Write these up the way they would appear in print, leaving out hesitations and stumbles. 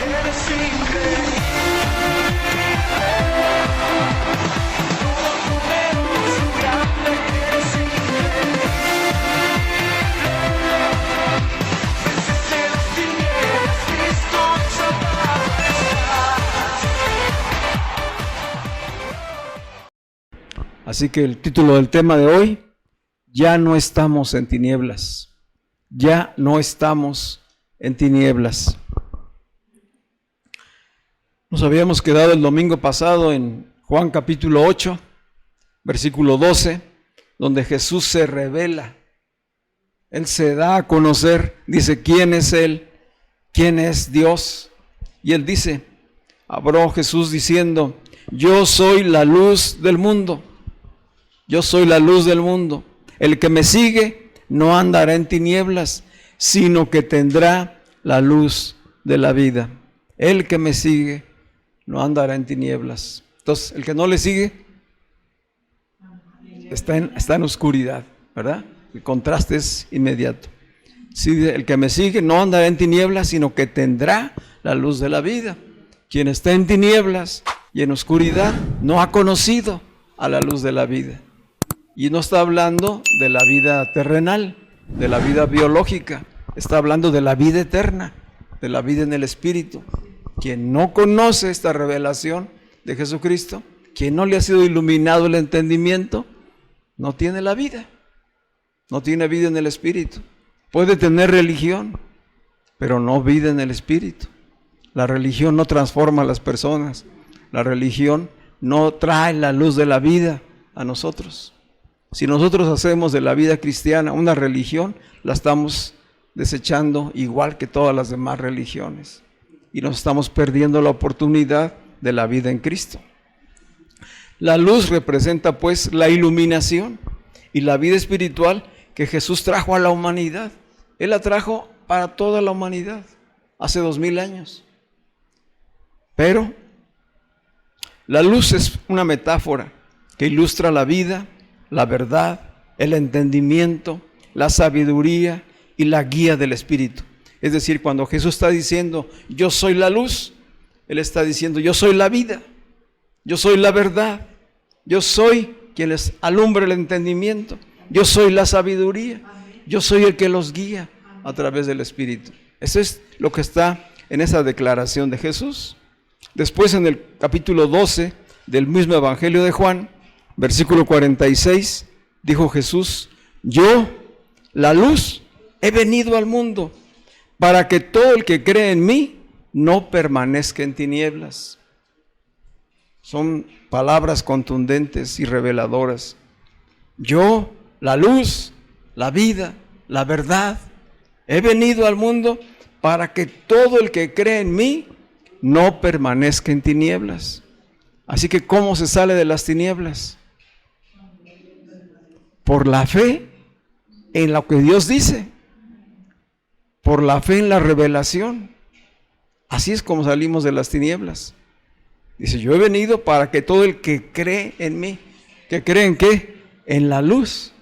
Eres increíble. Tu número es grande, eres increíble. Venciste las tinieblas, Cristo hecho majestad. Así que el título del tema de hoy: ya no estamos en tinieblas. Ya no estamos en tinieblas. Nos habíamos quedado el domingo pasado en Juan capítulo 8, versículo 12, donde Jesús se revela. Él se da a conocer, dice quién es Él, quién es Dios. Y Él dice, habló Jesús diciendo, yo soy la luz del mundo. Yo soy la luz del mundo. El que me sigue no andará en tinieblas, sino que tendrá la luz de la vida. El que me sigue no andará en tinieblas. Entonces, el que no le sigue está en oscuridad, ¿verdad? El contraste es inmediato. Sí, el que me sigue no andará en tinieblas, sino que tendrá la luz de la vida. Quien está en tinieblas y en oscuridad no ha conocido a la luz de la vida. Y no está hablando de la vida terrenal, de la vida biológica, está hablando de la vida eterna, de la vida en el Espíritu. Quien no conoce esta revelación de Jesucristo, quien no le ha sido iluminado el entendimiento, no tiene la vida, no tiene vida en el Espíritu. Puede tener religión, pero no vida en el Espíritu. La religión no transforma a las personas, la religión no trae la luz de la vida a nosotros. Si nosotros hacemos de la vida cristiana una religión, la estamos desechando igual que todas las demás religiones. Y nos estamos perdiendo la oportunidad de la vida en Cristo. La luz representa pues la iluminación y la vida espiritual que Jesús trajo a la humanidad. Él la trajo para toda la humanidad hace 2000 años. Pero la luz es una metáfora que ilustra la vida, la verdad, el entendimiento, la sabiduría y la guía del Espíritu. Es decir, cuando Jesús está diciendo, yo soy la luz, Él está diciendo, yo soy la vida, yo soy la verdad, yo soy quien les alumbra el entendimiento, yo soy la sabiduría, yo soy el que los guía a través del Espíritu. Eso es lo que está en esa declaración de Jesús. Después en el capítulo 12 del mismo Evangelio de Juan, versículo 46, dijo Jesús, yo, la luz, he venido al mundo para que todo el que cree en mí no permanezca en tinieblas. Son palabras contundentes y reveladoras. Yo, la luz, la vida, la verdad, he venido al mundo para que todo el que cree en mí no permanezca en tinieblas. Así que, ¿cómo se sale de las tinieblas? Por la fe en lo que Dios dice, por la fe en la revelación. Así es como salimos de las tinieblas. Dice, yo he venido para que todo el que cree en mí, ¿que cree en qué? En la luz.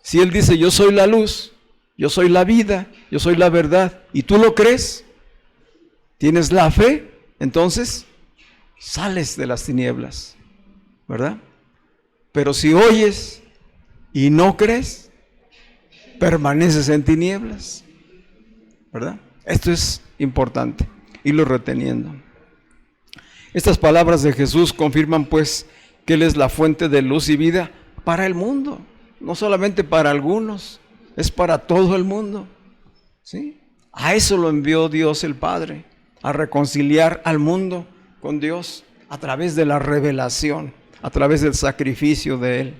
Si Él dice, yo soy la luz, yo soy la vida, yo soy la verdad, y tú lo crees, tienes la fe, entonces sales de las tinieblas, ¿verdad? Pero si oyes y no crees, permaneces en tinieblas, ¿verdad? Esto es importante, irlo reteniendo. Estas palabras de Jesús confirman pues que Él es la fuente de luz y vida para el mundo, no solamente para algunos, es para todo el mundo, ¿sí? A eso lo envió Dios el Padre, a reconciliar al mundo con Dios a través de la revelación, a través del sacrificio de Él.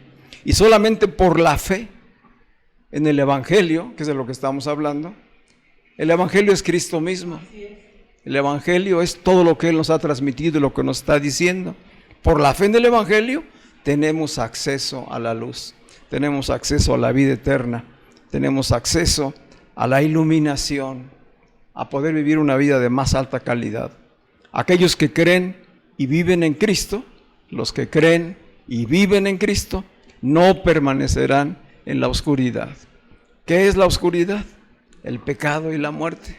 Y solamente por la fe en el Evangelio, que es de lo que estamos hablando, el Evangelio es Cristo mismo. El Evangelio es todo lo que Él nos ha transmitido y lo que nos está diciendo. Por la fe en el Evangelio tenemos acceso a la luz, tenemos acceso a la vida eterna, tenemos acceso a la iluminación, a poder vivir una vida de más alta calidad. Aquellos que creen y viven en Cristo, los que creen y viven en Cristo, no permanecerán en la oscuridad. ¿Qué es la oscuridad? El pecado y la muerte.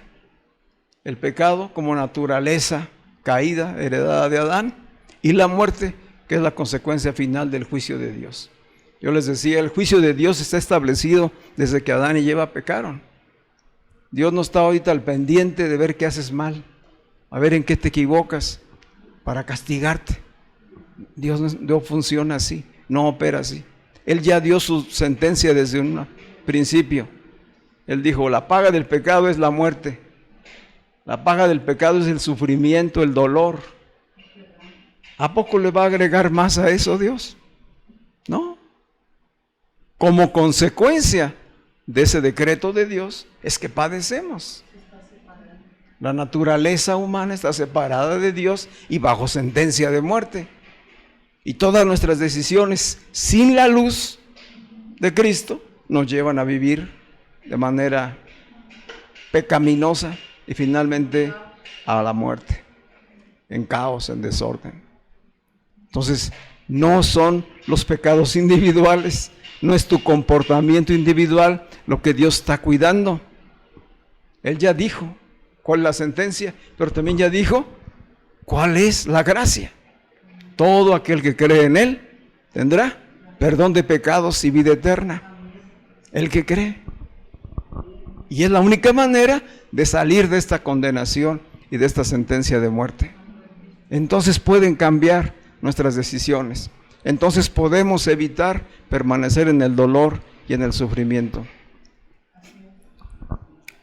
el pecado como naturaleza caída, heredada de Adán, y la muerte, que es la consecuencia final del juicio de Dios. Yo les decía, el juicio de Dios está establecido desde que Adán y Eva pecaron. Dios no está ahorita al pendiente de ver qué haces mal, a ver en qué te equivocas, para castigarte. Dios no funciona así, no opera así. Él ya dio su sentencia desde un principio. Él dijo, la paga del pecado es la muerte. La paga del pecado es el sufrimiento, el dolor. ¿A poco le va a agregar más a eso Dios? No. Como consecuencia de ese decreto de Dios es que padecemos. La naturaleza humana está separada de Dios y bajo sentencia de muerte. Y todas nuestras decisiones sin la luz de Cristo nos llevan a vivir de manera pecaminosa y finalmente a la muerte, en caos, en desorden. Entonces, no son los pecados individuales, no es tu comportamiento individual lo que Dios está cuidando. Él ya dijo cuál es la sentencia, pero también ya dijo cuál es la gracia. Todo aquel que cree en Él tendrá perdón de pecados y vida eterna. El que cree. Y es la única manera de salir de esta condenación y de esta sentencia de muerte. Entonces pueden cambiar nuestras decisiones. Entonces podemos evitar permanecer en el dolor y en el sufrimiento.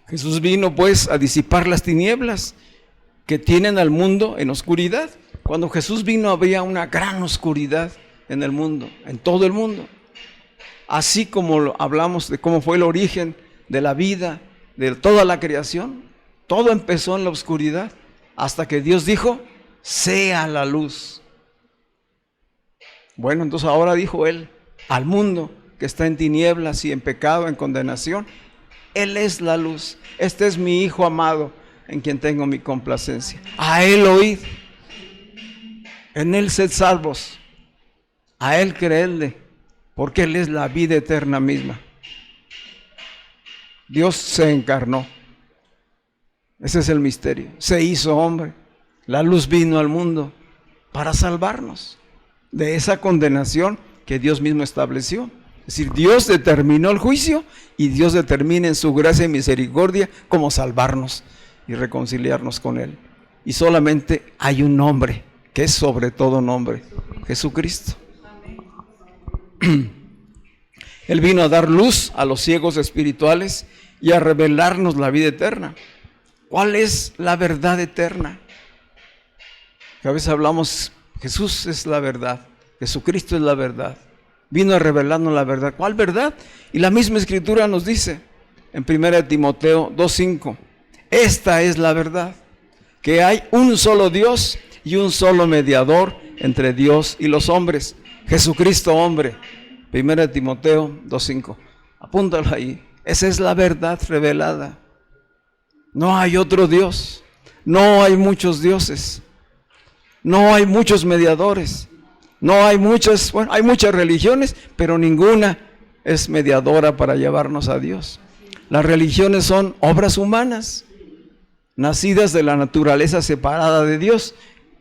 Jesús vino pues a disipar las tinieblas que tienen al mundo en oscuridad. Cuando Jesús vino había una gran oscuridad en el mundo, en todo el mundo. Así como hablamos de cómo fue el origen de la vida, de toda la creación, todo empezó en la oscuridad, hasta que Dios dijo, sea la luz. Bueno, entonces ahora dijo Él, al mundo que está en tinieblas y en pecado, en condenación, Él es la luz. Este es mi Hijo amado, en quien tengo mi complacencia. A Él oíd, en Él sed salvos, a Él creedle, porque Él es la vida eterna misma. Dios se encarnó. Ese es el misterio. Se hizo hombre. La luz vino al mundo para salvarnos de esa condenación que Dios mismo estableció. Es decir, Dios determinó el juicio y Dios determina en su gracia y misericordia cómo salvarnos y reconciliarnos con Él. Y solamente hay un nombre, que es sobre todo nombre, Jesucristo. Él vino a dar luz a los ciegos espirituales y a revelarnos la vida eterna. ¿Cuál es la verdad eterna? Que a veces hablamos, Jesús es la verdad, Jesucristo es la verdad. Vino a revelarnos la verdad. ¿Cuál verdad? Y la misma Escritura nos dice en 1 Timoteo 2:5, esta es la verdad, que hay un solo Dios y un solo mediador entre Dios y los hombres, Jesucristo hombre. 1 Timoteo 2:5, apúntalo ahí. Esa es la verdad revelada. No hay otro Dios, no hay muchos dioses, no hay muchos mediadores, no hay muchas, bueno, hay muchas religiones, pero ninguna es mediadora para llevarnos a Dios. Las religiones son obras humanas, nacidas de la naturaleza separada de Dios.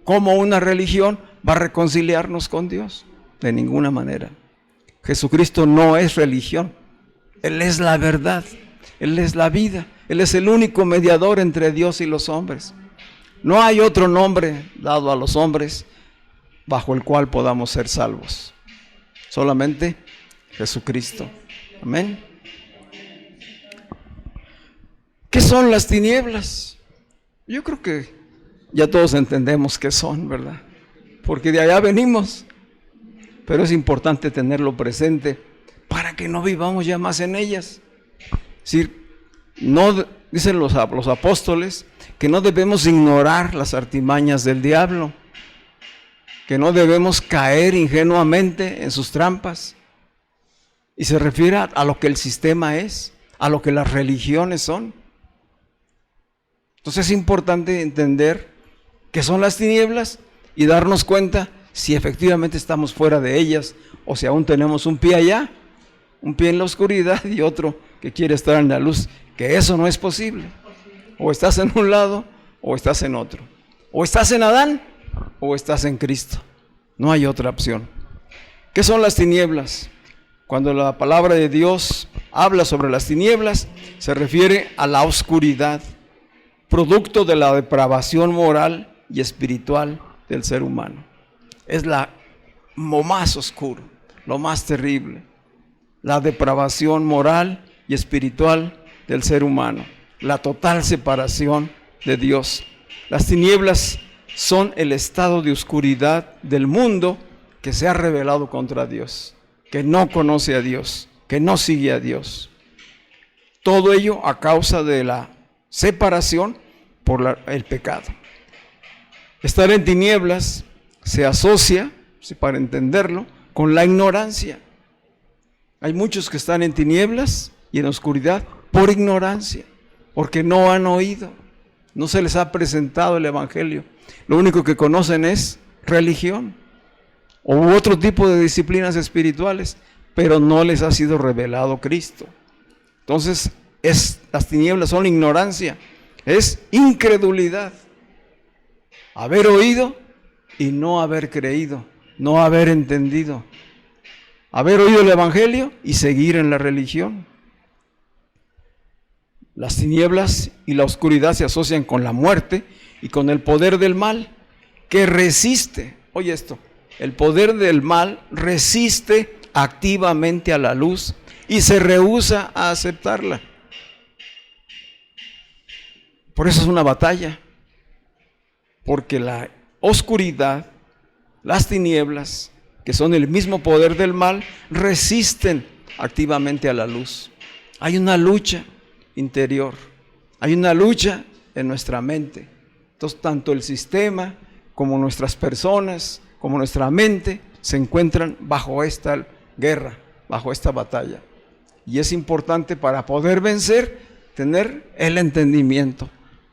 ¿Cómo una religión va a reconciliarnos con Dios? De ninguna manera. Jesucristo no es religión, Él es la verdad, Él es la vida, Él es el único mediador entre Dios y los hombres. No hay otro nombre dado a los hombres bajo el cual podamos ser salvos, solamente Jesucristo. Amén. ¿Qué son las tinieblas? Yo creo que ya todos entendemos qué son, ¿verdad? Porque de allá venimos. Pero es importante tenerlo presente para que no vivamos ya más en ellas. Es decir, no, dicen los apóstoles que no debemos ignorar las artimañas del diablo, que no debemos caer ingenuamente en sus trampas. Y se refiere a lo que el sistema es, a lo que las religiones son. Entonces es importante entender qué son las tinieblas y darnos cuenta si efectivamente estamos fuera de ellas o si aún tenemos un pie allá, un pie en la oscuridad y otro que quiere estar en la luz, que eso no es posible. O estás en un lado o estás en otro. O estás en Adán o estás en Cristo. No hay otra opción. ¿Qué son las tinieblas? Cuando la palabra de Dios habla sobre las tinieblas, se refiere a la oscuridad, producto de la depravación moral y espiritual del ser humano. Es lo más oscuro, lo más terrible, la depravación moral y espiritual del ser humano, la total separación de Dios. Las tinieblas son el estado de oscuridad del mundo que se ha rebelado contra Dios, que no conoce a Dios, que no sigue a Dios. Todo ello a causa de la separación por el pecado. Estar en tinieblas se asocia, para entenderlo, con la ignorancia. Hay muchos que están en tinieblas y en oscuridad por ignorancia, porque no han oído, no se les ha presentado el Evangelio. Lo único que conocen es religión u otro tipo de disciplinas espirituales, pero no les ha sido revelado Cristo. Entonces, las tinieblas son ignorancia, es incredulidad. Haber oído y no haber creído, no haber entendido. Haber oído el Evangelio y seguir en la religión. Las tinieblas y la oscuridad se asocian con la muerte y con el poder del mal que resiste. Oye esto, el poder del mal resiste activamente a la luz y se rehúsa a aceptarla. Por eso es una batalla, porque la oscuridad, las tinieblas, que son el mismo poder del mal, resisten activamente a la luz. Hay una lucha interior, hay una lucha en nuestra mente. Entonces, tanto el sistema como nuestras personas, como nuestra mente, se encuentran bajo esta guerra, bajo esta batalla. Y es importante, para poder vencer, tener el entendimiento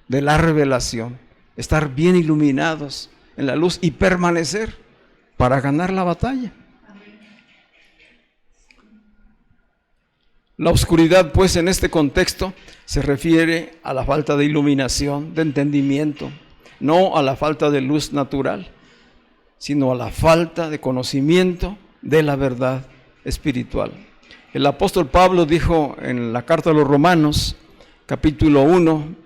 de la revelación, estar bien iluminados en la luz y permanecer para ganar la batalla. La oscuridad, pues, en este contexto se refiere a la falta de iluminación, de entendimiento, no a la falta de luz natural, sino a la falta de conocimiento de la verdad espiritual. El apóstol Pablo dijo en la carta a los Romanos, capítulo 1,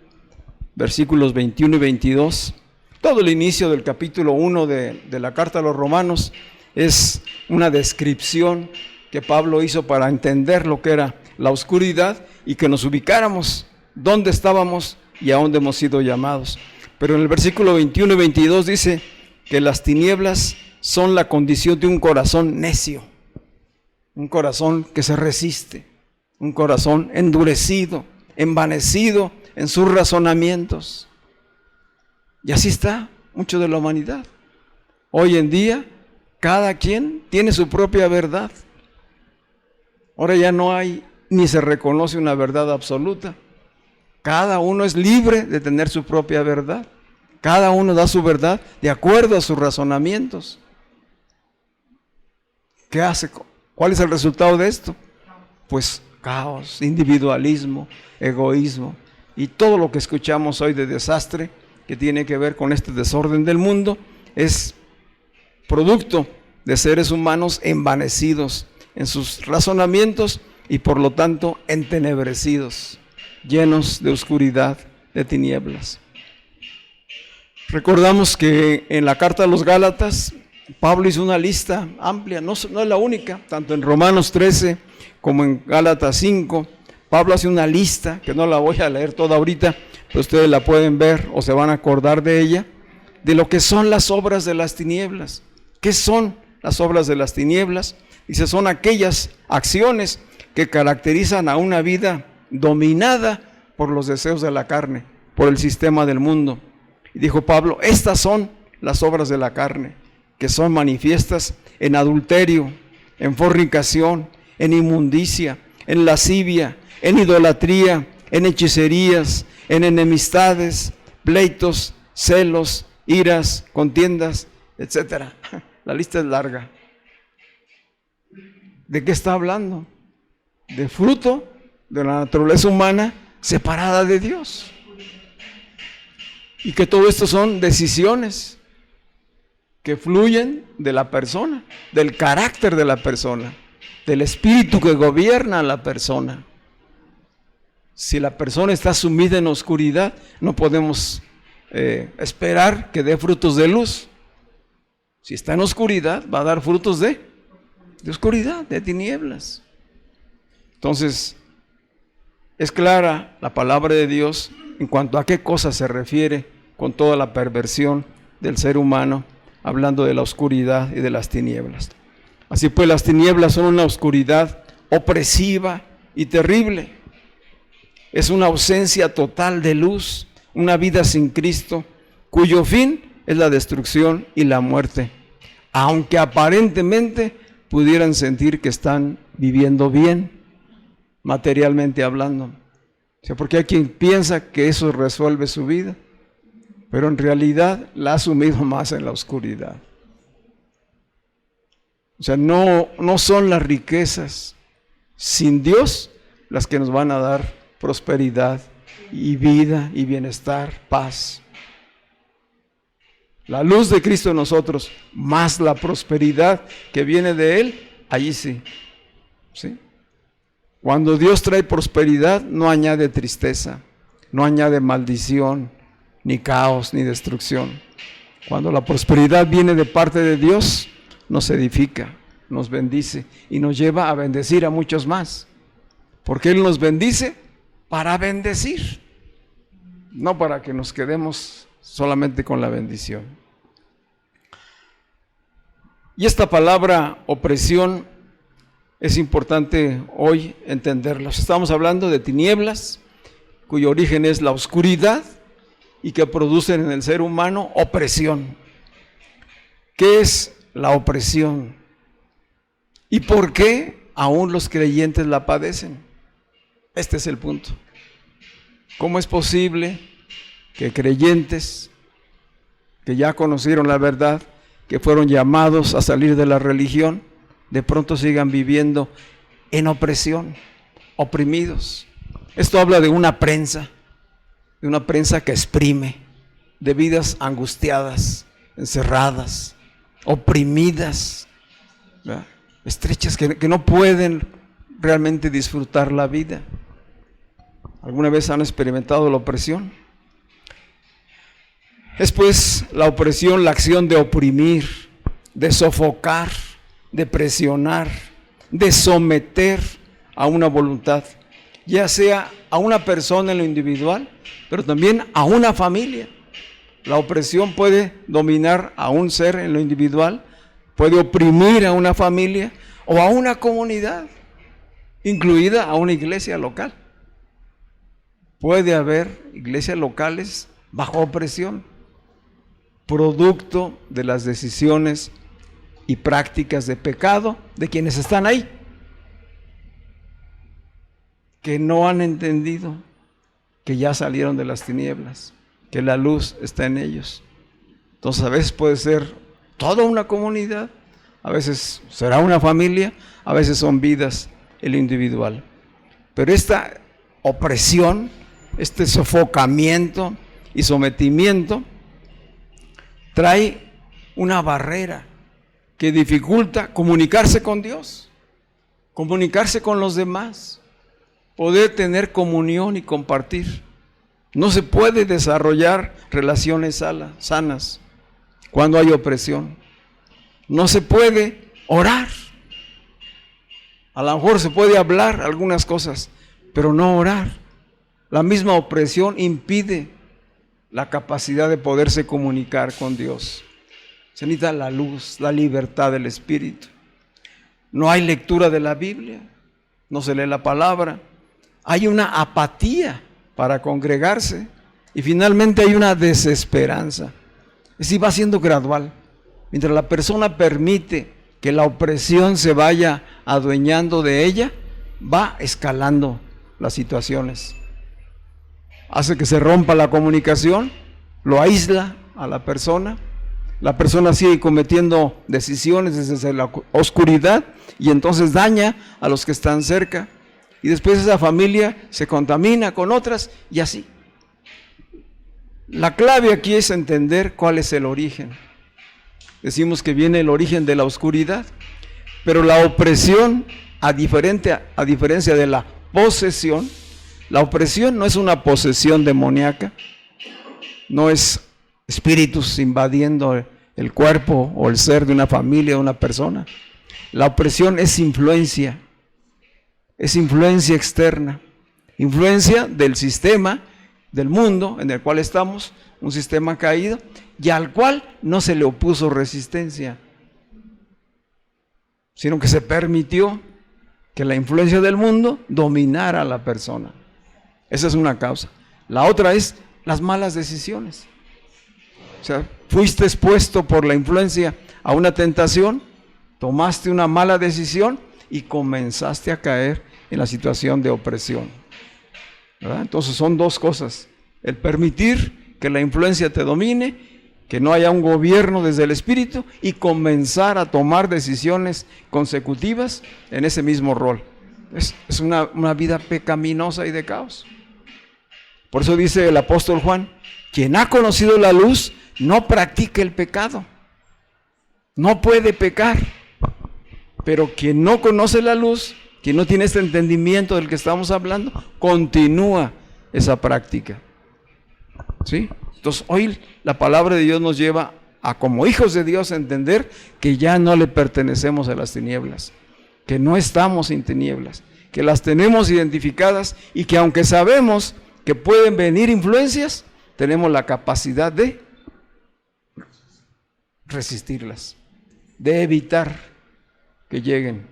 versículos 21 y 22, todo el inicio del capítulo 1 de la carta a los Romanos es una descripción que Pablo hizo para entender lo que era la oscuridad y que nos ubicáramos dónde estábamos y a dónde hemos sido llamados. Pero en el versículo 21 y 22 dice que las tinieblas son la condición de un corazón necio, un corazón que se resiste, un corazón endurecido, envanecido en sus razonamientos. Y así está mucho de la humanidad. Hoy en día, cada quien tiene su propia verdad. Ahora ya no hay ni se reconoce una verdad absoluta. Cada uno es libre de tener su propia verdad. Cada uno da su verdad de acuerdo a sus razonamientos. ¿Qué hace? ¿Cuál es el resultado de esto? Pues caos, individualismo, egoísmo y todo lo que escuchamos hoy de desastre que tiene que ver con este desorden del mundo es producto de seres humanos envanecidos en sus razonamientos y por lo tanto entenebrecidos, llenos de oscuridad, de tinieblas. Recordamos que en la carta a los Gálatas, Pablo hizo una lista amplia, no es la única, tanto en Romanos 13 como en Gálatas 5, Pablo hace una lista, que no la voy a leer toda ahorita, pero ustedes la pueden ver o se van a acordar de ella, de lo que son las obras de las tinieblas. ¿Qué son las obras de las tinieblas? Dice, son aquellas acciones que caracterizan a una vida dominada por los deseos de la carne, por el sistema del mundo. Y dijo Pablo, estas son las obras de la carne, que son manifiestas en adulterio, en fornicación, en inmundicia, en lascivia, en idolatría, en hechicerías, en enemistades, pleitos, celos, iras, contiendas, etc. La lista es larga. ¿De qué está hablando? De fruto de la naturaleza humana separada de Dios. Y que todo esto son decisiones que fluyen de la persona, del carácter de la persona, del espíritu que gobierna a la persona. Si la persona está sumida en oscuridad, no podemos esperar que dé frutos de luz. Si está en oscuridad, va a dar frutos de oscuridad, de tinieblas. Entonces, es clara la palabra de Dios en cuanto a qué cosa se refiere con toda la perversión del ser humano, hablando de la oscuridad y de las tinieblas. Así pues, las tinieblas son una oscuridad opresiva y terrible. Es una ausencia total de luz, una vida sin Cristo, cuyo fin es la destrucción y la muerte, aunque aparentemente pudieran sentir que están viviendo bien, materialmente hablando. O sea, porque hay quien piensa que eso resuelve su vida, pero en realidad la ha sumido más en la oscuridad. O sea, no son las riquezas sin Dios las que nos van a dar prosperidad y vida y bienestar, paz. La luz de Cristo en nosotros, más la prosperidad que viene de Él, allí sí. ¿Sí? Cuando Dios trae prosperidad, no añade tristeza, no añade maldición, ni caos, ni destrucción. Cuando la prosperidad viene de parte de Dios, nos edifica, nos bendice y nos lleva a bendecir a muchos más. Porque Él nos bendice para bendecir, no para que nos quedemos solamente con la bendición. Y esta palabra opresión es importante hoy entenderla. Estamos hablando de tinieblas, cuyo origen es la oscuridad y que producen en el ser humano opresión. ¿Qué es la opresión? ¿Y por qué aún los creyentes la padecen? Este es el punto. ¿Cómo es posible que creyentes que ya conocieron la verdad, que fueron llamados a salir de la religión, de pronto sigan viviendo en opresión, oprimidos? Esto habla de una prensa que exprime, de vidas angustiadas, encerradas, oprimidas, ¿verdad? Estrechas, que no pueden realmente disfrutar la vida. ¿Alguna vez han experimentado la opresión? Es pues la opresión, la acción de oprimir, de sofocar, de presionar, de someter a una voluntad, ya sea a una persona en lo individual, pero también a una familia. La opresión puede dominar a un ser en lo individual, puede oprimir a una familia o a una comunidad, incluida a una iglesia local. Puede haber iglesias locales bajo opresión, producto de las decisiones y prácticas de pecado de quienes están ahí, que no han entendido que ya salieron de las tinieblas, que la luz está en ellos. Entonces a veces puede ser toda una comunidad, a veces será una familia, a veces son vidas en lo individual. Pero esta opresión, este sofocamiento y sometimiento trae una barrera que dificulta comunicarse con Dios, comunicarse con los demás, poder tener comunión y compartir. No se puede desarrollar relaciones sanas cuando hay opresión. No se puede orar. A lo mejor se puede hablar algunas cosas, pero no orar. La misma opresión impide la capacidad de poderse comunicar con Dios. Se necesita la luz, la libertad del Espíritu. No hay lectura de la Biblia, no se lee la palabra. Hay una apatía para congregarse y finalmente hay una desesperanza. Es decir, va siendo gradual. Mientras la persona permite que la opresión se vaya adueñando de ella, va escalando las situaciones. Hace que se rompa la comunicación, lo aísla a la persona sigue cometiendo decisiones desde la oscuridad y entonces daña a los que están cerca. Y después esa familia se contamina con otras y así. La clave aquí es entender cuál es el origen. Decimos que viene el origen de la oscuridad, pero la opresión, a diferencia de la posesión, la opresión no es una posesión demoníaca, no es espíritus invadiendo el cuerpo o el ser de una familia, de una persona. La opresión es influencia externa, influencia del sistema, del mundo en el cual estamos, un sistema caído, y al cual no se le opuso resistencia, sino que se permitió que la influencia del mundo dominara a la persona. Esa es una causa. La otra es las malas decisiones. O sea, fuiste expuesto por la influencia a una tentación, tomaste una mala decisión y comenzaste a caer en la situación de opresión, ¿verdad? Entonces son dos cosas: el permitir que la influencia te domine, que no haya un gobierno desde el espíritu, y comenzar a tomar decisiones consecutivas en ese mismo rol. Es una vida pecaminosa y de caos. Por eso dice el apóstol Juan: quien ha conocido la luz no practica el pecado, no puede pecar. Pero quien no conoce la luz, quien no tiene este entendimiento del que estamos hablando, continúa esa práctica. ¿Sí? Entonces hoy la palabra de Dios nos lleva a, como hijos de Dios, a entender que ya no le pertenecemos a las tinieblas, que no estamos en tinieblas, que las tenemos identificadas y que aunque sabemos que pueden venir influencias, tenemos la capacidad de resistirlas, de evitar que lleguen.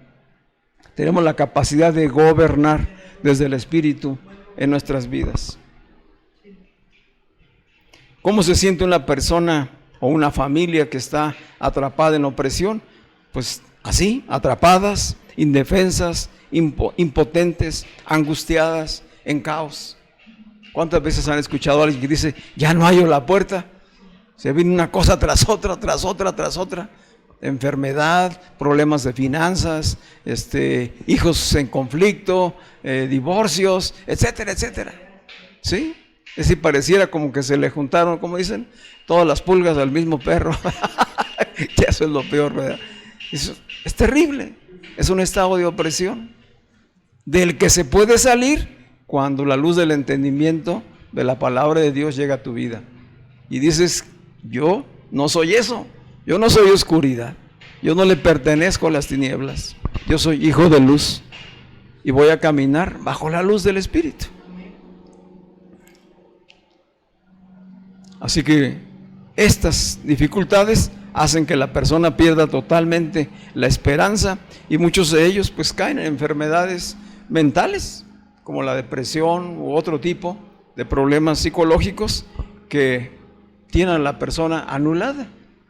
Tenemos la capacidad de gobernar desde el Espíritu en nuestras vidas. ¿Cómo se siente una persona o una familia que está atrapada en opresión? Pues así, atrapadas, indefensas, impotentes, angustiadas, en caos. ¿Cuántas veces han escuchado a alguien que dice: ya no hallo la puerta? Se viene una cosa tras otra, tras otra, tras otra. Enfermedad, problemas de finanzas, hijos en conflicto, divorcios, etcétera, etcétera. ¿Sí? Es decir, pareciera como que se le juntaron, como dicen, todas las pulgas al mismo perro. Que eso es lo peor, ¿verdad? Eso es terrible. Es un estado de opresión del que se puede salir cuando la luz del entendimiento de la palabra de Dios llega a tu vida. Y dices: yo no soy eso. Yo no soy oscuridad, yo no le pertenezco a las tinieblas, yo soy hijo de luz y voy a caminar bajo la luz del Espíritu. Así que estas dificultades hacen que la persona pierda totalmente la esperanza, y muchos de ellos pues caen en enfermedades mentales, como la depresión u otro tipo de problemas psicológicos que tienen a la persona anulada,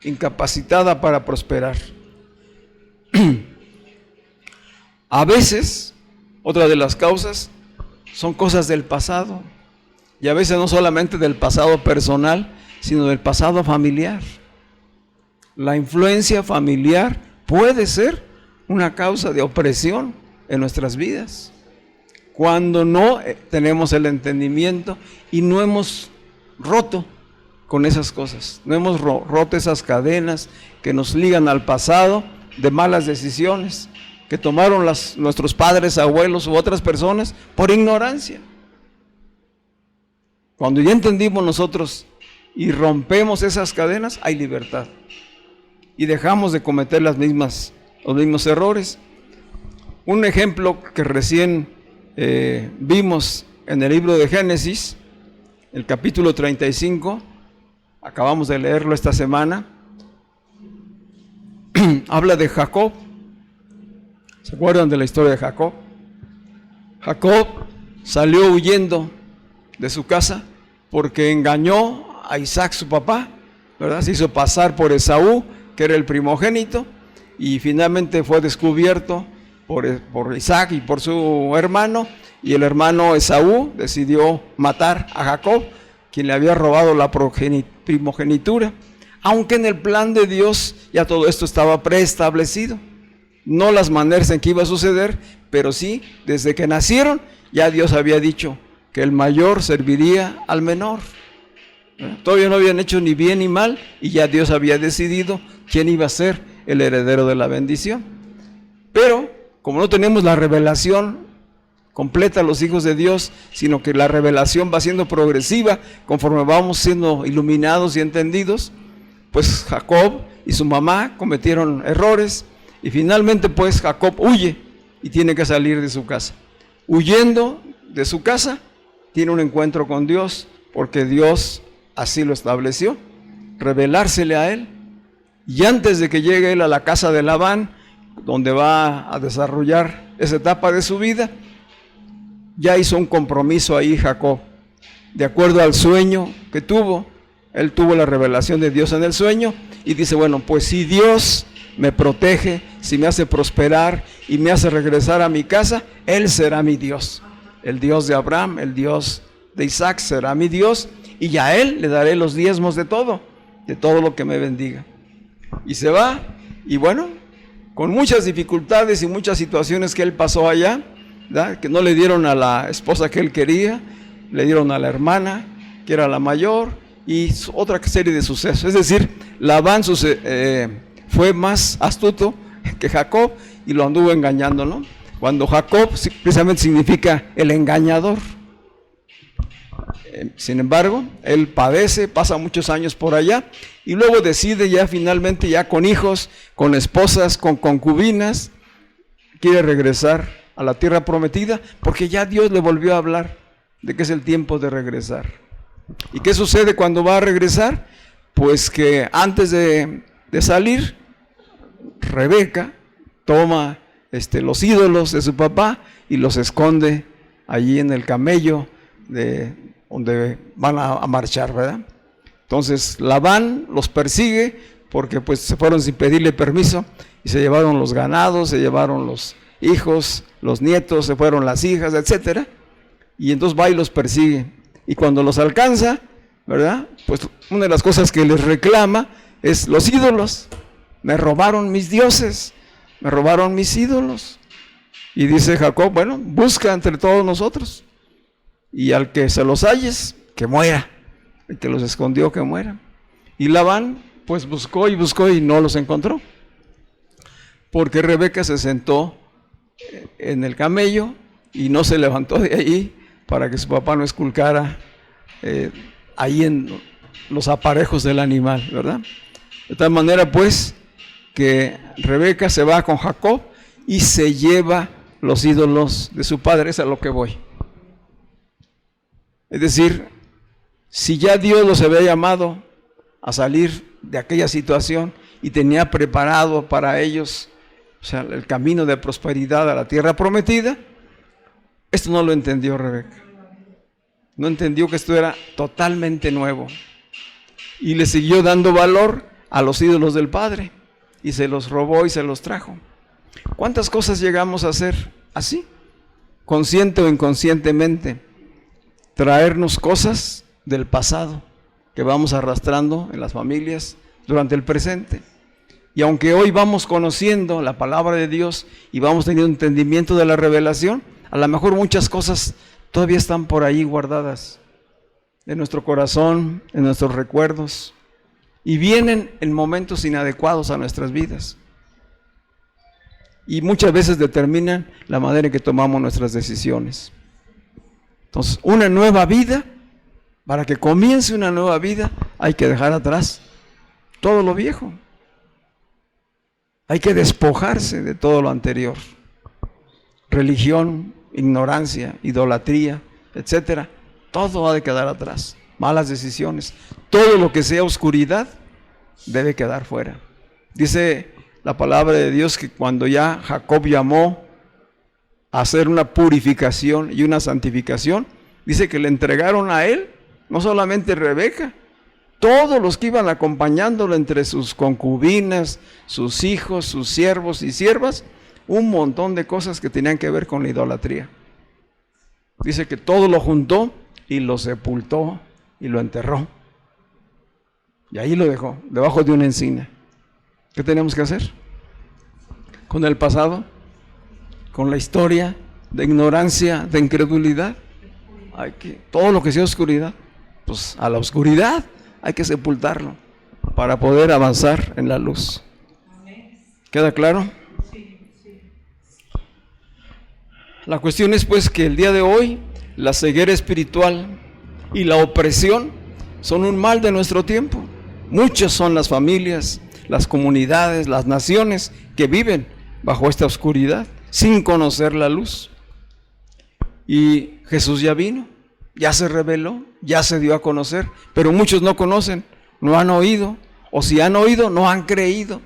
incapacitada para prosperar. A veces, otra de las causas son cosas del pasado, y a veces no solamente del pasado personal, sino del pasado familiar. La influencia familiar puede ser una causa de opresión en nuestras vidas, cuando no tenemos el entendimiento y no hemos roto con esas cosas, no hemos roto esas cadenas que nos ligan al pasado de malas decisiones que tomaron nuestros padres, abuelos u otras personas por ignorancia. Cuando ya entendimos nosotros y rompemos esas cadenas, hay libertad y dejamos de cometer los mismos errores. Un ejemplo que recién vimos en el libro de Génesis, el capítulo 35, acabamos de leerlo esta semana, habla de Jacob. ¿Se acuerdan de la historia de Jacob? Jacob salió huyendo de su casa porque engañó a Isaac, su papá, ¿verdad? Se hizo pasar por Esaú, que era el primogénito, y finalmente fue descubierto por Isaac y por su hermano, y el hermano Esaú decidió matar a Jacob, quien le había robado la primogenitura, aunque en el plan de Dios ya todo esto estaba preestablecido. No las maneras en que iba a suceder, pero sí, desde que nacieron, ya Dios había dicho que el mayor serviría al menor. ¿verdad? Todavía no habían hecho ni bien ni mal y ya Dios había decidido quién iba a ser el heredero de la bendición. Pero como no tenemos la revelación completa a los hijos de Dios, sino que la revelación va siendo progresiva conforme vamos siendo iluminados y entendidos, pues Jacob y su mamá cometieron errores y finalmente pues Jacob huye y tiene que salir de su casa. Huyendo de su casa, tiene un encuentro con Dios, porque Dios así lo estableció, revelársele a él. Y antes de que llegue él a la casa de Labán, donde va a desarrollar esa etapa de su vida, ya hizo un compromiso ahí Jacob. De acuerdo al sueño que tuvo, él tuvo la revelación de Dios en el sueño y dice, bueno, pues si Dios me protege, si me hace prosperar y me hace regresar a mi casa, Él será mi Dios. El Dios de Abraham, el Dios de Isaac será mi Dios y a Él le daré los diezmos de todo lo que me bendiga. Y se va, y bueno, con muchas dificultades y muchas situaciones que él pasó allá, ¿verdad? Que no le dieron a la esposa que él quería, le dieron a la hermana, que era la mayor, y otra serie de sucesos. Es decir, Labán fue más astuto que Jacob y lo anduvo engañando, ¿no? Cuando Jacob precisamente significa el engañador. Sin embargo, él padece, pasa muchos años por allá y luego decide ya finalmente, ya con hijos, con esposas, con concubinas, quiere regresar a la tierra prometida porque ya Dios le volvió a hablar de que es el tiempo de regresar. ¿Y qué sucede cuando va a regresar? Pues que antes de salir, Rebeca toma los ídolos de su papá y los esconde allí en el camello donde van a marchar, ¿verdad? Entonces Labán los persigue porque pues se fueron sin pedirle permiso y se llevaron los ganados, se llevaron los hijos, los nietos, se fueron las hijas, etcétera. Y entonces va y los persigue. Y cuando los alcanza, ¿verdad? Pues una de las cosas que les reclama es los ídolos. Me robaron mis dioses, me robaron mis ídolos. Y dice Jacob, bueno, busca entre todos nosotros. Y al que se los halles, que muera. El que los escondió, que muera. Y Labán, pues buscó y no los encontró. Porque Rebeca se sentó en el camello y no se levantó de ahí para que su papá no esculcara ahí en los aparejos del animal, ¿verdad? De tal manera, pues, que Rebeca se va con Jacob y se lleva los ídolos de su padre. Es a lo que voy. Es decir, si ya Dios los había llamado a salir de aquella situación y tenía preparado para ellos, o sea, el camino de prosperidad a la tierra prometida, esto no lo entendió Rebeca. No entendió que esto era totalmente nuevo. Y le siguió dando valor a los ídolos del padre. Y se los robó y se los trajo. ¿Cuántas cosas llegamos a hacer así? Consciente o inconscientemente. Traernos cosas del pasado que vamos arrastrando en las familias durante el presente. Y aunque hoy vamos conociendo la palabra de Dios y vamos teniendo entendimiento de la revelación, a lo mejor muchas cosas todavía están por ahí guardadas en nuestro corazón, en nuestros recuerdos, y vienen en momentos inadecuados a nuestras vidas. Y muchas veces determinan la manera en que tomamos nuestras decisiones. Entonces, una nueva vida, para que comience una nueva vida, hay que dejar atrás todo lo viejo. Hay que despojarse de todo lo anterior. Religión, ignorancia, idolatría, etcétera. Todo ha de quedar atrás. Malas decisiones. Todo lo que sea oscuridad debe quedar fuera. Dice la palabra de Dios que cuando ya Jacob llamó a hacer una purificación y una santificación, dice que le entregaron a él, no solamente Rebeca, todos los que iban acompañándolo entre sus concubinas, sus hijos, sus siervos y siervas, un montón de cosas que tenían que ver con la idolatría. Dice que todo lo juntó y lo sepultó y lo enterró. Y ahí lo dejó, debajo de una encina. ¿Qué tenemos que hacer? Con el pasado, con la historia de ignorancia, de incredulidad, todo lo que sea oscuridad, Pues a la oscuridad hay que sepultarlo para poder avanzar en la luz. ¿Queda claro? La cuestión es pues que el día de hoy la ceguera espiritual y la opresión son un mal de nuestro tiempo. Muchas son las familias, las comunidades, las naciones que viven bajo esta oscuridad sin conocer la luz. Y Jesús ya vino, ya se reveló, ya se dio a conocer, pero muchos no conocen, no han oído, o si han oído, no han creído,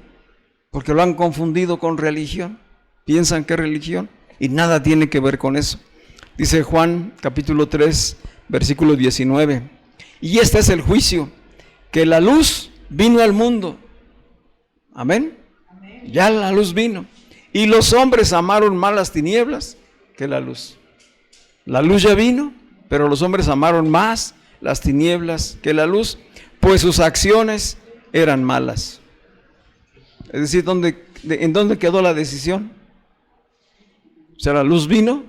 porque lo han confundido con religión. Piensan que es religión y nada tiene que ver con eso. Dice Juan capítulo 3, versículo 19, y este es el juicio, que la luz vino al mundo. Amén. Ya la luz vino. Y los hombres amaron más las tinieblas que la luz. La luz ya vino, pero los hombres amaron más las tinieblas que la luz, pues sus acciones eran malas. Es decir, ¿en dónde quedó la decisión? O sea, la luz vino,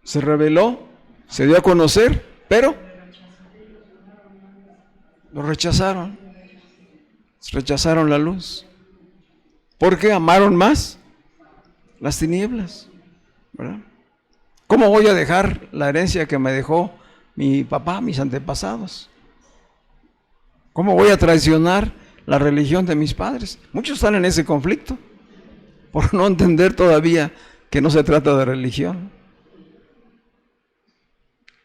se reveló, se dio a conocer, pero lo rechazaron. Rechazaron la luz. Porque amaron más las tinieblas, ¿verdad? ¿Cómo voy a dejar la herencia que me dejó mi papá, mis antepasados? ¿Cómo voy a traicionar la religión de mis padres? Muchos están en ese conflicto por no entender todavía que no se trata de religión.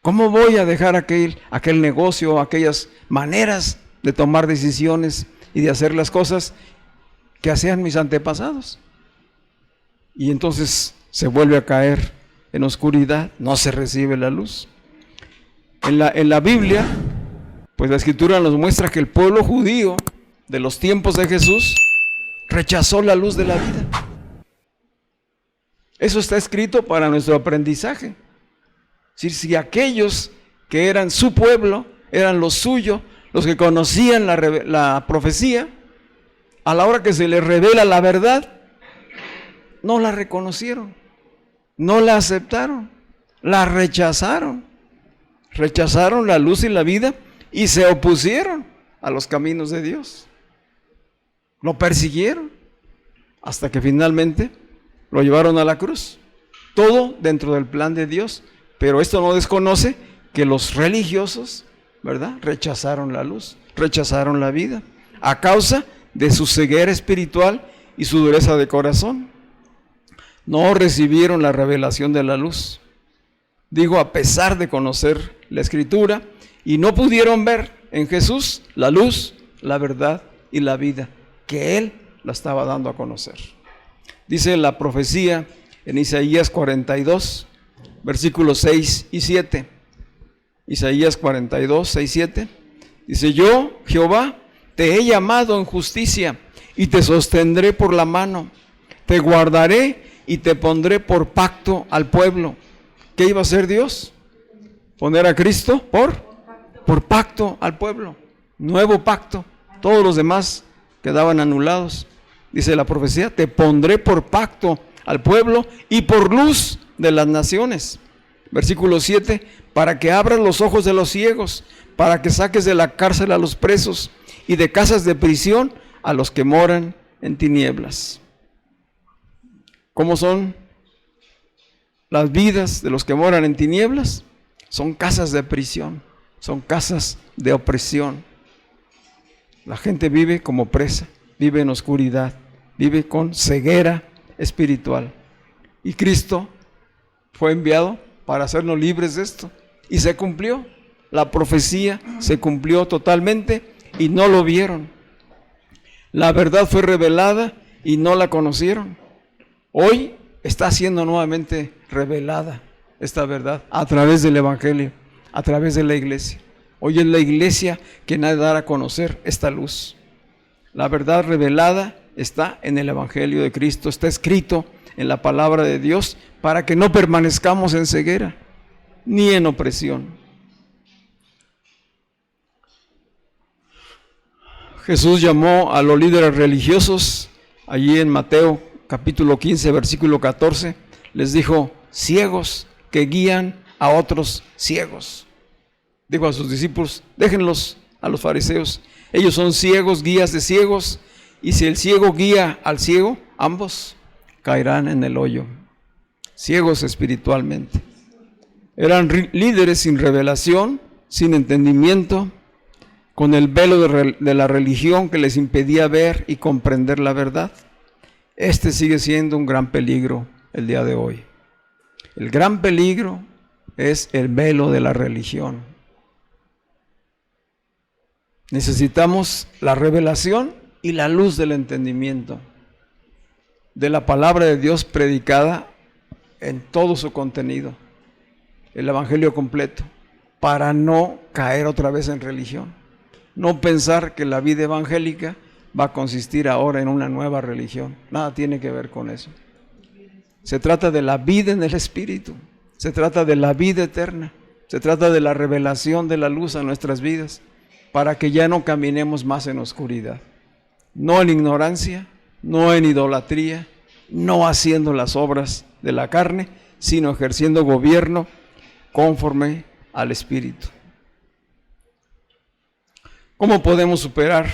¿Cómo voy a dejar aquel negocio, aquellas maneras de tomar decisiones y de hacer las cosas que hacían mis antepasados? Y entonces se vuelve a caer en oscuridad, no se recibe la luz. En la Biblia, pues la Escritura nos muestra que el pueblo judío de los tiempos de Jesús rechazó la luz de la vida. Eso está escrito para nuestro aprendizaje. Si aquellos que eran su pueblo, eran los suyos, los que conocían la profecía, a la hora que se les revela la verdad, no la reconocieron, no la aceptaron, la rechazaron. Rechazaron la luz y la vida y se opusieron a los caminos de Dios. Lo persiguieron hasta que finalmente lo llevaron a la cruz. Todo dentro del plan de Dios, pero esto no desconoce que los religiosos, ¿verdad?, rechazaron la luz, rechazaron la vida a causa de su ceguera espiritual y su dureza de corazón. No recibieron la revelación de la luz. Digo, a pesar de conocer la Escritura, y no pudieron ver en Jesús la luz, la verdad y la vida, que Él la estaba dando a conocer. Dice la profecía en Isaías 42, versículos 6 y 7. Isaías 42, 6, 7. Dice, yo, Jehová, te he llamado en justicia y te sostendré por la mano. Te guardaré y te pondré por pacto al pueblo. ¿Qué iba a hacer Dios? Poner a Cristo por pacto al pueblo. Nuevo pacto. Todos los demás quedaban anulados. Dice la profecía, te pondré por pacto al pueblo y por luz de las naciones. Versículo 7, para que abras los ojos de los ciegos, para que saques de la cárcel a los presos y de casas de prisión a los que moran en tinieblas. ¿Cómo son las vidas de los que moran en tinieblas? Son casas de prisión, son casas de opresión. La gente vive como presa, vive en oscuridad, vive con ceguera espiritual. Y Cristo fue enviado para hacernos libres de esto. Y se cumplió. La profecía se cumplió totalmente y no lo vieron. La verdad fue revelada y no la conocieron. Hoy está siendo nuevamente revelada esta verdad a través del Evangelio, a través de la iglesia. Hoy es la iglesia quien ha de dar a conocer esta luz. La verdad revelada está en el Evangelio de Cristo, está escrito en la palabra de Dios para que no permanezcamos en ceguera ni en opresión. Jesús llamó a los líderes religiosos allí en Mateo capítulo 15, versículo 14, les dijo, ciegos que guían a otros ciegos. Dijo a sus discípulos: déjenlos a los fariseos. Ellos son ciegos, guías de ciegos, y si el ciego guía al ciego, ambos caerán en el hoyo. Ciegos espiritualmente. Eran líderes sin revelación, sin entendimiento, con el velo de la religión que les impedía ver y comprender la verdad. Este sigue siendo un gran peligro el día de hoy. El gran peligro es el velo de la religión. Necesitamos la revelación y la luz del entendimiento de la palabra de Dios predicada en todo su contenido, el evangelio completo, para no caer otra vez en religión. No pensar que la vida evangélica va a consistir ahora en una nueva religión. Nada tiene que ver con eso. Se trata de la vida en el Espíritu. Se trata de la vida eterna. Se trata de la revelación de la luz a nuestras vidas, para que ya no caminemos más en oscuridad. No en ignorancia, no en idolatría, no haciendo las obras de la carne, sino ejerciendo gobierno conforme al Espíritu. ¿Cómo podemos superar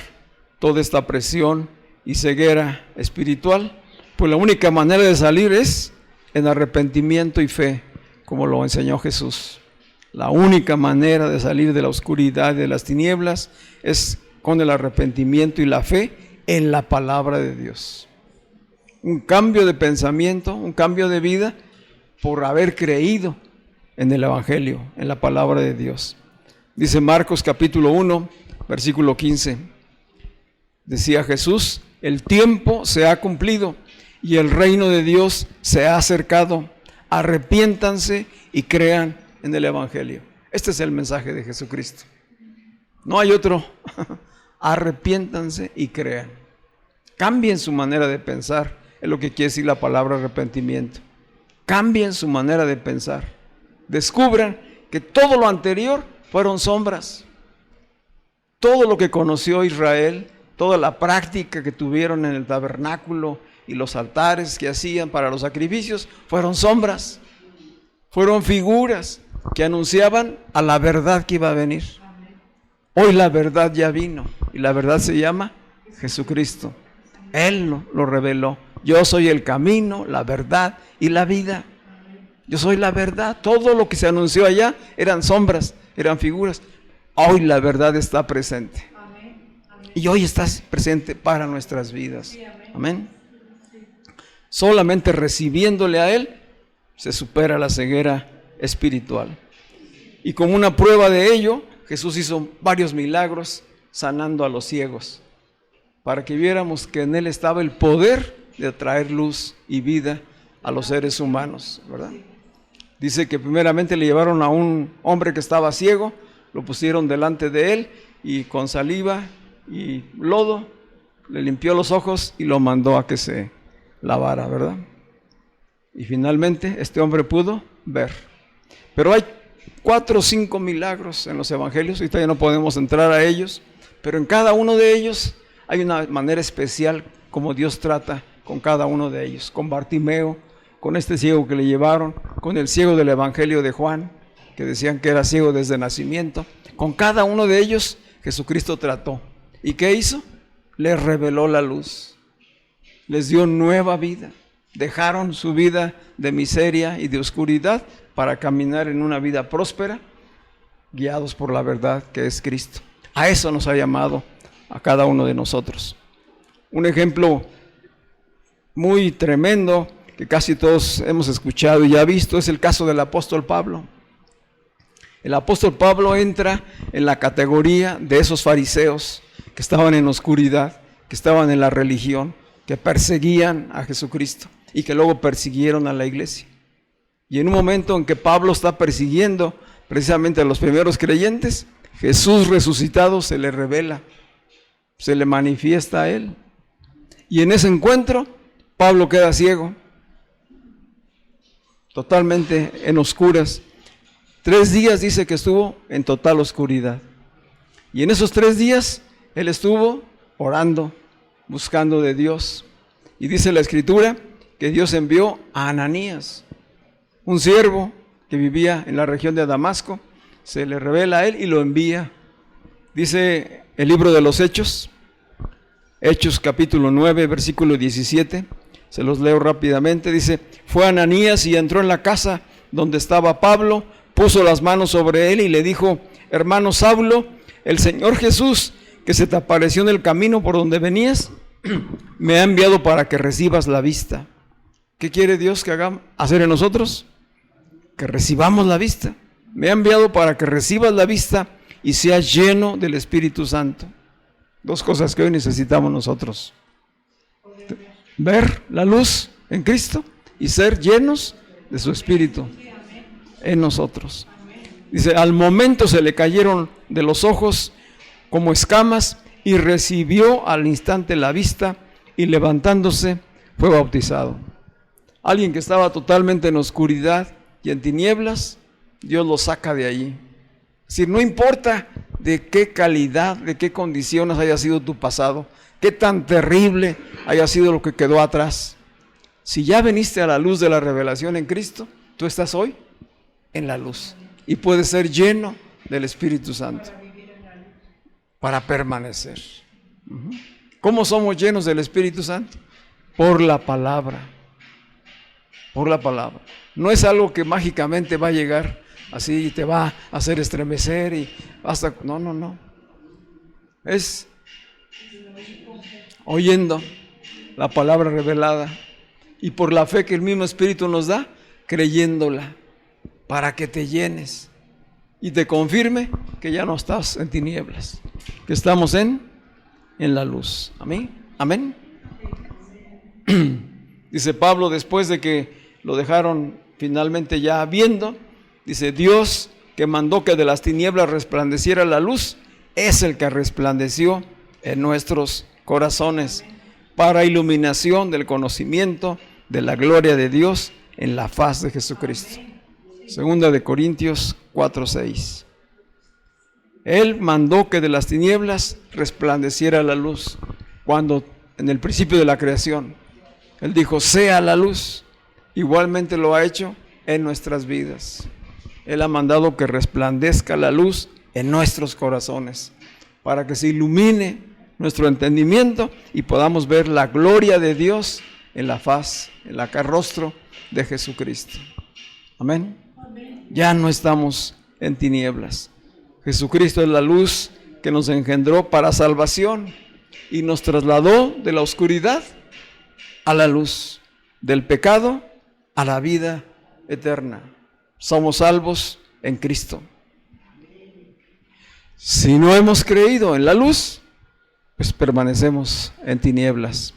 toda esta presión y ceguera espiritual? Pues la única manera de salir es en arrepentimiento y fe, como lo enseñó Jesús. La única manera de salir de la oscuridad y de las tinieblas es con el arrepentimiento y la fe en la palabra de Dios. Un cambio de pensamiento, un cambio de vida por haber creído en el Evangelio, en la palabra de Dios. Dice Marcos capítulo 1, versículo 15. Decía Jesús: el tiempo se ha cumplido y el reino de Dios se ha acercado. Arrepiéntanse y crean en el Evangelio. Este es el mensaje de Jesucristo. No hay otro. Arrepiéntanse y crean. Cambien su manera de pensar. Es lo que quiere decir la palabra arrepentimiento. Cambien su manera de pensar. Descubran que todo lo anterior fueron sombras. Todo lo que conoció Israel, toda la práctica que tuvieron en el tabernáculo y los altares que hacían para los sacrificios, fueron sombras, fueron figuras que anunciaban a la verdad que iba a venir. Hoy la verdad ya vino, y la verdad se llama Jesucristo. Él lo reveló. Yo soy el camino, la verdad y la vida. Yo soy la verdad. Todo lo que se anunció allá eran sombras, eran figuras. Hoy la verdad está presente. Y hoy está presente para nuestras vidas. Amén. Solamente recibiéndole a Él se supera la ceguera espiritual. Y como una prueba de ello, Jesús hizo varios milagros sanando a los ciegos, para que viéramos que en Él estaba el poder de traer luz y vida a los seres humanos, ¿verdad? Dice que primeramente le llevaron a un hombre que estaba ciego, lo pusieron delante de él y con saliva y lodo le limpió los ojos y lo mandó a que se lavara, ¿verdad? Y finalmente este hombre pudo ver. Pero hay 4 o 5 milagros en los evangelios, ahorita ya no podemos entrar a ellos, pero en cada uno de ellos hay una manera especial como Dios trata con cada uno de ellos. Con Bartimeo, con este ciego que le llevaron, con el ciego del evangelio de Juan, que decían que era ciego desde nacimiento. Con cada uno de ellos Jesucristo trató. ¿Y qué hizo? Les reveló la luz, les dio nueva vida. Dejaron su vida de miseria y de oscuridad para caminar en una vida próspera, guiados por la verdad que es Cristo. A eso nos ha llamado a cada uno de nosotros. Un ejemplo muy tremendo que casi todos hemos escuchado y ya visto es el caso del apóstol Pablo. El apóstol Pablo entra en la categoría de esos fariseos que estaban en oscuridad, que estaban en la religión, que perseguían a Jesucristo y que luego persiguieron a la iglesia. Y en un momento en que Pablo está persiguiendo precisamente a los primeros creyentes, Jesús resucitado se le revela, se le manifiesta a él. Y en ese encuentro, Pablo queda ciego, totalmente en oscuras. 3 días dice que estuvo en total oscuridad. Y en esos 3 días, él estuvo orando, buscando de Dios. Y dice la Escritura que Dios envió a Ananías, un siervo que vivía en la región de Damasco, se le revela a él y lo envía. Dice el libro de los Hechos, Hechos capítulo 9, versículo 17, se los leo rápidamente. Dice: fue Ananías y entró en la casa donde estaba Pablo, puso las manos sobre él y le dijo: hermano Saulo, el Señor Jesús, que se te apareció en el camino por donde venías, me ha enviado para que recibas la vista. ¿Qué quiere Dios que hagamos hacer en nosotros? Que recibamos la vista. Me ha enviado para que recibas la vista y seas lleno del Espíritu Santo. Dos cosas que hoy necesitamos nosotros: ver la luz en Cristo y ser llenos de su Espíritu en nosotros. Dice: al momento se le cayeron de los ojos como escamas y recibió al instante la vista y levantándose fue bautizado. Alguien que estaba totalmente en oscuridad y en tinieblas, Dios lo saca de allí. Es decir, no importa de qué calidad, de qué condiciones haya sido tu pasado, qué tan terrible haya sido lo que quedó atrás. Si ya veniste a la luz de la revelación en Cristo, tú estás hoy en la luz y puedes ser lleno del Espíritu Santo para permanecer. ¿Cómo somos llenos del Espíritu Santo? Por la palabra. Por la palabra. No es algo que mágicamente va a llegar así y te va a hacer estremecer y hasta... No. Es oyendo la palabra revelada y por la fe que el mismo Espíritu nos da, creyéndola para que te llenes y te confirme que ya no estás en tinieblas, que estamos en la luz. Amén. Amén. Dice Pablo, después de que lo dejaron finalmente ya viendo, dice: Dios, que mandó que de las tinieblas resplandeciera la luz, es el que resplandeció en nuestros corazones para iluminación del conocimiento de la gloria de Dios en la faz de Jesucristo. Segunda de Corintios 4:6. Él mandó que de las tinieblas resplandeciera la luz. Cuando en el principio de la creación Él dijo: sea la luz. Igualmente lo ha hecho en nuestras vidas. Él ha mandado que resplandezca la luz en nuestros corazones para que se ilumine nuestro entendimiento y podamos ver la gloria de Dios en la faz, en la rostro de Jesucristo. Amén. Ya no estamos en tinieblas. Jesucristo es la luz que nos engendró para salvación y nos trasladó de la oscuridad a la luz, del pecado a la vida eterna. Somos salvos en Cristo. Si no hemos creído en la luz, pues permanecemos en tinieblas.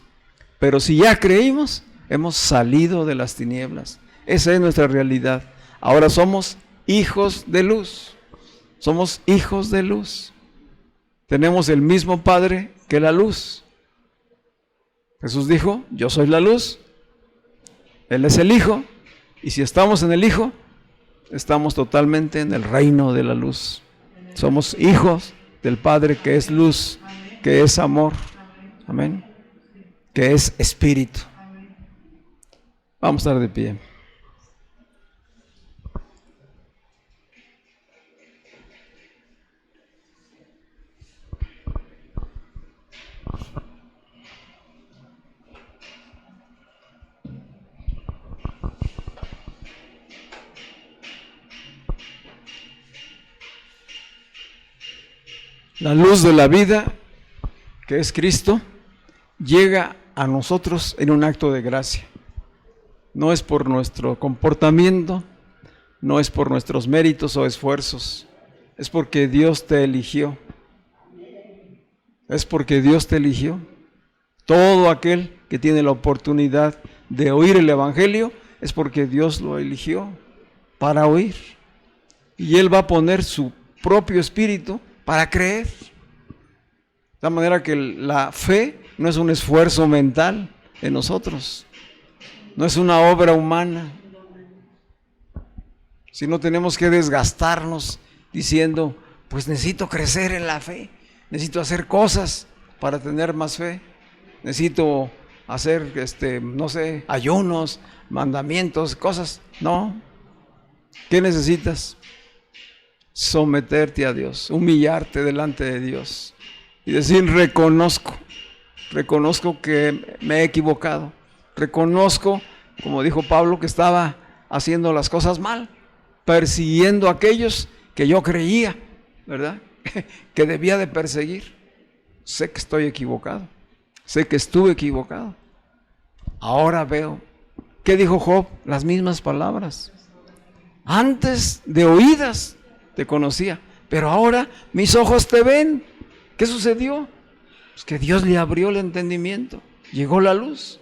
Pero si ya creímos, hemos salido de las tinieblas. Esa es nuestra realidad. Ahora somos hijos de luz. Somos hijos de luz. Tenemos el mismo Padre que la luz. Jesús dijo: yo soy la luz. Él es el Hijo. Y si estamos en el Hijo, estamos totalmente en el reino de la luz. Somos hijos del Padre que es luz, que es amor. Amén. Que es espíritu. Vamos a estar de pie. La luz de la vida, que es Cristo, llega a nosotros en un acto de gracia. No es por nuestro comportamiento, no es por nuestros méritos o esfuerzos, es porque Dios te eligió. Es porque Dios te eligió. Todo aquel que tiene la oportunidad de oír el Evangelio es porque Dios lo eligió para oír. Y Él va a poner su propio espíritu para creer. De tal manera que la fe no es un esfuerzo mental en nosotros, no es una obra humana, sino tenemos que desgastarnos diciendo: pues necesito crecer en la fe, necesito hacer cosas para tener más fe, necesito hacer, ayunos, mandamientos, cosas. No. ¿Qué necesitas? someterte a Dios, humillarte delante de Dios y decir, reconozco que me he equivocado, reconozco, como dijo Pablo, que estaba haciendo las cosas mal, persiguiendo a aquellos que yo creía, ¿verdad?, que debía de perseguir. Sé que estoy equivocado, sé que estuve equivocado. Ahora veo. ¿Qué dijo Job? Las mismas palabras. Antes de oídas te conocía, pero ahora mis ojos te ven. ¿Qué sucedió? Pues que Dios le abrió el entendimiento, llegó la luz.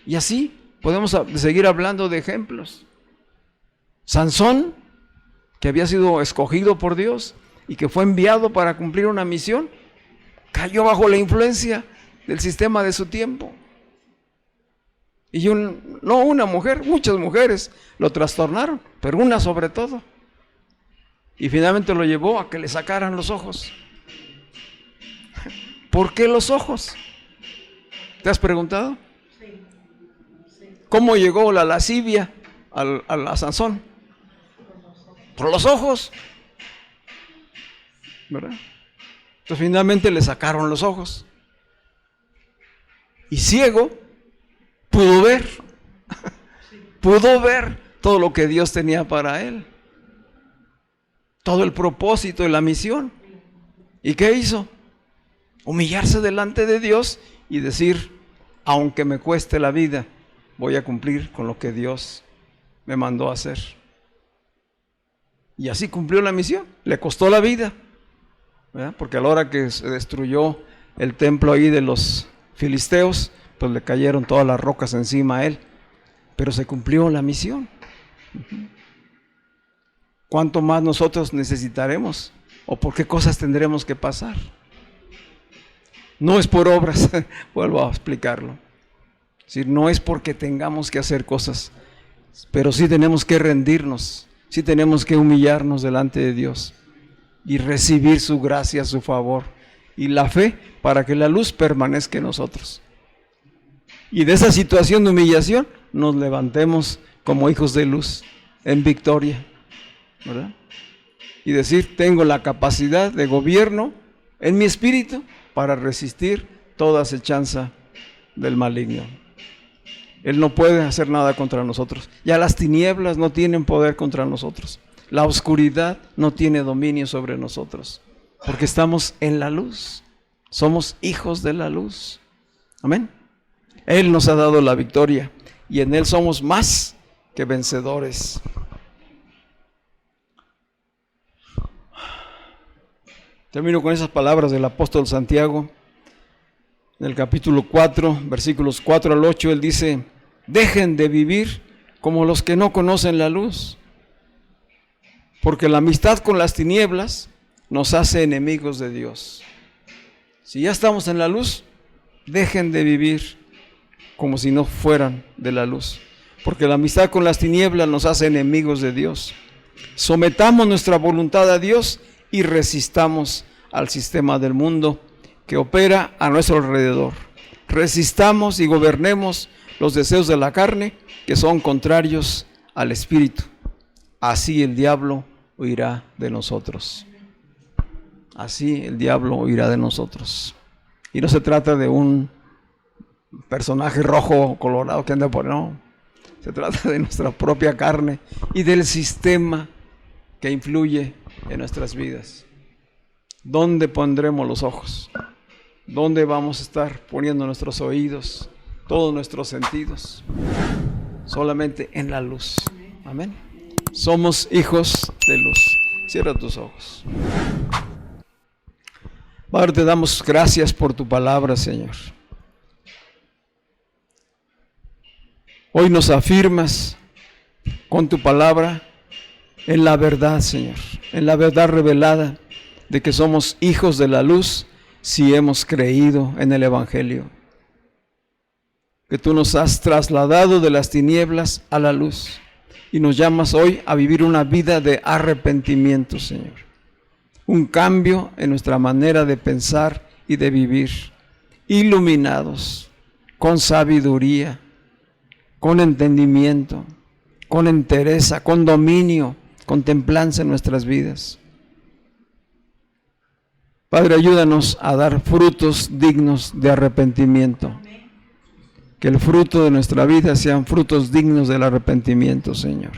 Y así podemos seguir hablando de ejemplos. Sansón, que había sido escogido por Dios y que fue enviado para cumplir una misión, cayó bajo la influencia del sistema de su tiempo. Y no una mujer, muchas mujeres lo trastornaron, pero una sobre todo. Y finalmente lo llevó a que le sacaran los ojos. ¿Por qué los ojos? ¿Te has preguntado? ¿Cómo llegó la lascivia a Sansón? Por los ojos, ¿verdad? Entonces finalmente le sacaron los ojos. Y ciego, pudo ver todo lo que Dios tenía para él, todo el propósito y la misión. ¿Y qué hizo? Humillarse delante de Dios y decir, aunque me cueste la vida, voy a cumplir con lo que Dios me mandó a hacer. Y así cumplió la misión. Le costó la vida, ¿verdad? Porque a la hora que se destruyó el templo ahí de los filisteos, pues le cayeron todas las rocas encima a él. Pero se cumplió la misión. ¿Cuánto más nosotros necesitaremos? ¿O por qué cosas tendremos que pasar? No es por obras, vuelvo a explicarlo. Es decir, no es porque tengamos que hacer cosas, pero sí tenemos que rendirnos, sí tenemos que humillarnos delante de Dios y recibir su gracia, su favor y la fe para que la luz permanezca en nosotros. Y de esa situación de humillación nos levantemos como hijos de luz, en victoria, ¿verdad? Y decir, tengo la capacidad de gobierno en mi espíritu para resistir toda acechanza del maligno. Él no puede hacer nada contra nosotros. Ya las tinieblas no tienen poder contra nosotros. La oscuridad no tiene dominio sobre nosotros, porque estamos en la luz. Somos hijos de la luz. Amén. Él nos ha dado la victoria y en Él somos más que vencedores. Termino con esas palabras del apóstol Santiago. En el capítulo 4, versículos 4 al 8, él dice, dejen de vivir como los que no conocen la luz, porque la amistad con las tinieblas nos hace enemigos de Dios. Si ya estamos en la luz, dejen de vivir como si no fueran de la luz, porque la amistad con las tinieblas nos hace enemigos de Dios. Sometamos nuestra voluntad a Dios y resistamos al sistema del mundo que opera a nuestro alrededor. Resistamos y gobernemos los deseos de la carne que son contrarios al Espíritu. Así el diablo huirá de nosotros. Así el diablo huirá de nosotros. Y no se trata de un personaje rojo o colorado que anda por... No, se trata de nuestra propia carne y del sistema que influye en nuestras vidas. ¿Dónde pondremos los ojos? ¿Dónde vamos a estar poniendo nuestros oídos, todos nuestros sentidos? Solamente en la luz. Amén. Somos hijos de luz. Cierra tus ojos. Padre, te damos gracias por tu palabra, Señor. Hoy nos afirmas con tu palabra en la verdad, Señor, en la verdad revelada de que somos hijos de la luz si hemos creído en el Evangelio. Que tú nos has trasladado de las tinieblas a la luz y nos llamas hoy a vivir una vida de arrepentimiento, Señor. Un cambio en nuestra manera de pensar y de vivir, iluminados, con sabiduría, con entendimiento, con entereza, con dominio, con templanza en nuestras vidas. Padre, ayúdanos a dar frutos dignos de arrepentimiento. Que el fruto de nuestra vida sean frutos dignos del arrepentimiento, Señor.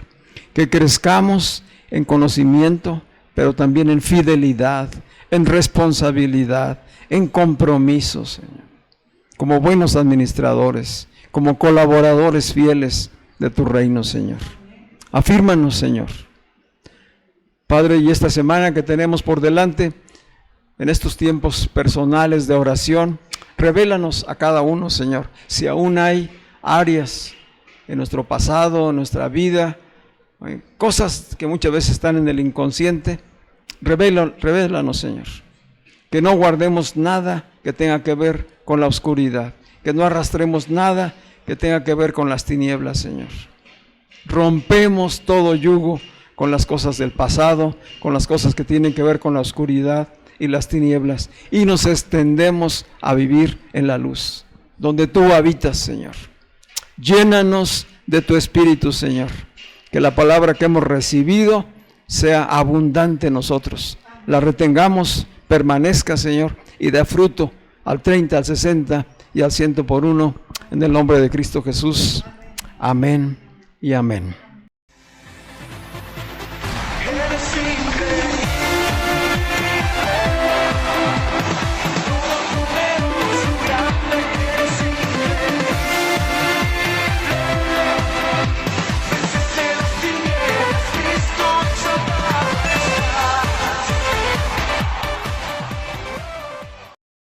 Que crezcamos en conocimiento, pero también en fidelidad, en responsabilidad, en compromiso, Señor. Como buenos administradores, como colaboradores fieles de tu reino, Señor. Afírmanos, Señor. Padre, y esta semana que tenemos por delante, en estos tiempos personales de oración, revélanos a cada uno, Señor, si aún hay áreas en nuestro pasado, en nuestra vida, cosas que muchas veces están en el inconsciente, revélanos, Señor. Que no guardemos nada que tenga que ver con la oscuridad, que no arrastremos nada que tenga que ver con las tinieblas, Señor. Rompemos todo yugo con las cosas del pasado, con las cosas que tienen que ver con la oscuridad y las tinieblas, y nos extendemos a vivir en la luz, donde tú habitas, Señor. Llénanos de tu Espíritu, Señor, que la palabra que hemos recibido sea abundante en nosotros, la retengamos, permanezca, Señor, y dé fruto al 30, al 60 y al 100 por uno, en el nombre de Cristo Jesús. Amén y amén.